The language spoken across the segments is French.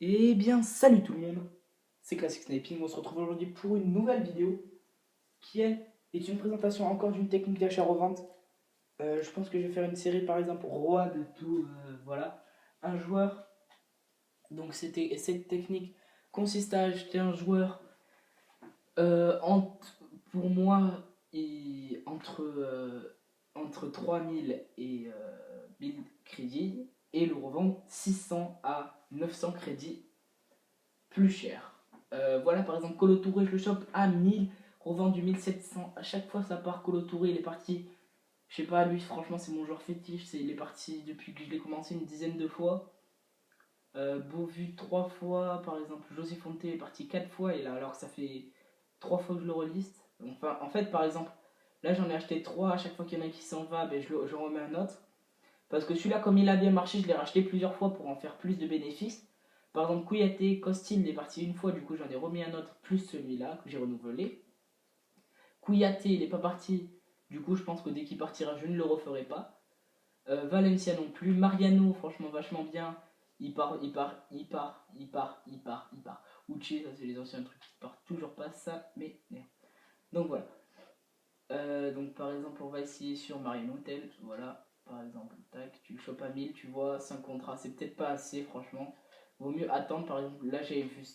Eh bien, salut tout le monde, c'est Classic Sniping. On se retrouve aujourd'hui pour une nouvelle vidéo qui, elle, est une présentation encore d'une technique d'achat-revente. Je pense que je vais faire une série, par exemple, roi de tout, voilà, un joueur. Donc, cette technique consiste à acheter un joueur pour moi entre 3000 et 1000 crédits et le revendre 600 à 900 crédits plus cher. Voilà, par exemple, Colo Touré, je le chope à 1000, revendu 1700. À chaque fois, ça part. Colo Touré, il est parti. Je sais pas, lui, franchement, c'est mon joueur fétiche. Il est parti depuis que je l'ai commencé une dizaine de fois. Beauvu 3 fois, par exemple. José Fonte est parti 4 fois. Et là, alors que ça fait 3 fois que je le reliste. Enfin, en fait, par exemple, là, j'en ai acheté 3. À chaque fois qu'il y en a un qui s'en va, ben, je remets un autre. Parce que celui-là, comme il a bien marché, je l'ai racheté plusieurs fois pour en faire plus de bénéfices. Par exemple, Kouyaté, Costil est parti une fois, du coup j'en ai remis un autre, plus celui-là que j'ai renouvelé. Kouyaté, il n'est pas parti, du coup je pense que dès qu'il partira, je ne le referai pas. Valencia non plus. Mariano, franchement, vachement bien. Il part. Uchi, ça c'est les anciens trucs qui partent toujours pas, ça, mais merde. Donc voilà. Donc par exemple, on va essayer sur Mariano Hotel. Voilà, par exemple, tac, tu le chopes à 1000, tu vois, 5 contrats, c'est peut-être pas assez, franchement. Vaut mieux attendre, par exemple, là j'avais vu,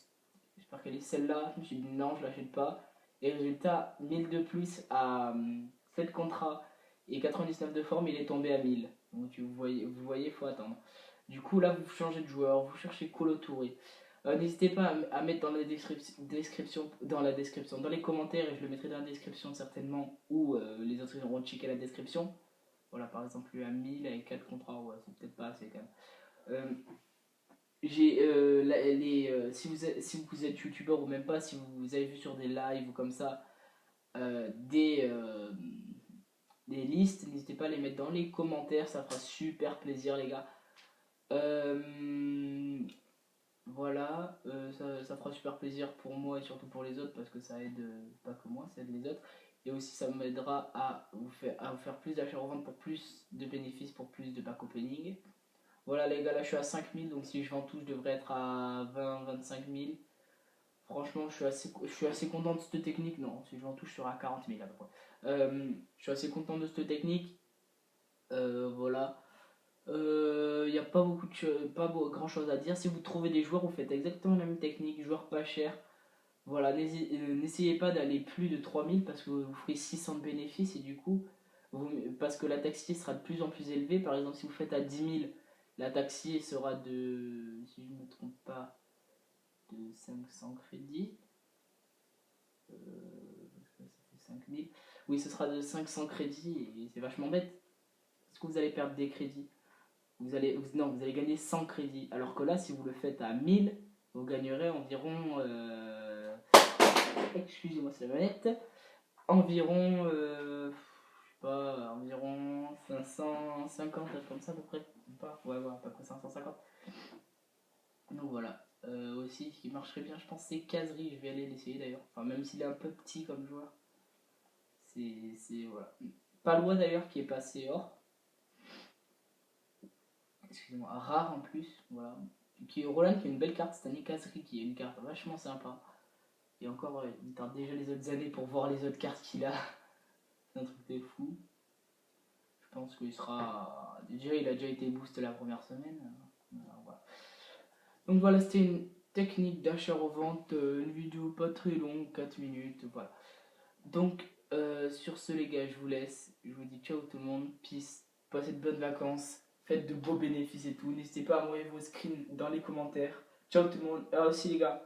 j'espère qu'elle est celle-là, je me suis dit non, je l'achète pas. Et résultat, 1000 de plus à 7 contrats et 99 de forme, il est tombé à 1000. Donc vous voyez, faut attendre. Du coup, là, vous changez de joueur, vous cherchez Colo Touré. N'hésitez pas à mettre dans la description, dans les commentaires, et je le mettrai dans la description certainement, ou les autres ils auront checké la description. Voilà, par exemple, lui à 1000 avec 4 contrats, ouais, c'est peut-être pas assez quand même. Si vous êtes youtubeur ou même pas, si vous avez vu sur des lives ou comme ça euh, des, euh, des listes, n'hésitez pas à les mettre dans les commentaires, ça fera super plaisir les gars. Euh, voilà, ça fera super plaisir pour moi et surtout pour les autres parce que ça aide pas que moi, ça aide les autres. Et aussi ça m'aidera à vous faire plus d'achats-revente pour plus de bénéfices, pour plus de back opening. Voilà les gars, là je suis à 5000, donc si je vends tout, je devrais être à 20-25 000. Franchement, je suis assez content de cette technique. Non, si je vends tout, je serai à 40 000 à peu près. Je suis assez content de cette technique. Voilà. Il n'y a pas grand chose à dire. Si vous trouvez des joueurs, vous faites exactement la même technique, joueurs pas chers. Voilà, n'essayez pas d'aller plus de 3000 parce que vous ferez 600 de bénéfices et du coup, parce que la taxier sera de plus en plus élevée. Par exemple, si vous faites à 10 000, la taxier sera de, si je ne me trompe pas, de 500 crédits. Ça fait 5000. Oui, ce sera de 500 crédits et c'est vachement bête. Est-ce que vous allez perdre des crédits? Non, vous allez gagner 100 crédits. Alors que là, si vous le faites à 1000, vous gagnerez environ. Excusez-moi, c'est la manette. Environ. Je sais pas, environ 550, comme ça à peu près. Pas, ouais, à peu près 550. Donc voilà. Aussi, ce qui marcherait bien, je pense, c'est Casery. Je vais aller l'essayer d'ailleurs. Enfin, même s'il est un peu petit comme joueur. Voilà. Palois d'ailleurs qui est passé hors. Excusez-moi, rare en plus. Voilà. Roland qui a une belle carte cette année, Casery qui est une carte vachement sympa. Et encore, il tarde déjà les autres années pour voir les autres cartes qu'il a. C'est un truc de fou. Je pense qu'il sera. Déjà, il a déjà été boost la première semaine. Voilà. Donc voilà, c'était une technique d'achat-revente, une vidéo pas très longue, 4 minutes. Voilà. Donc, sur ce, les gars, je vous laisse. Je vous dis ciao tout le monde. Peace. Passez de bonnes vacances. Faites de beaux bénéfices et tout. N'hésitez pas à envoyer vos screens dans les commentaires. Ciao tout le monde. Ah, aussi, les gars,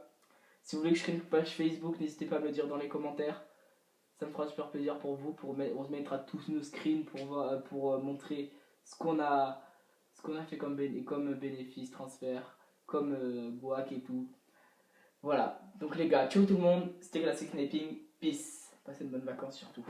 si vous voulez que je crée une page Facebook, n'hésitez pas à me le dire dans les commentaires. Ça me fera super plaisir pour vous. On se mettra tous nos screens pour montrer ce qu'on a fait comme bénéfice, transfert, comme guac et tout. Voilà. Donc les gars, ciao tout le monde. C'était Classic Sniping. Peace. Passez de bonnes vacances surtout.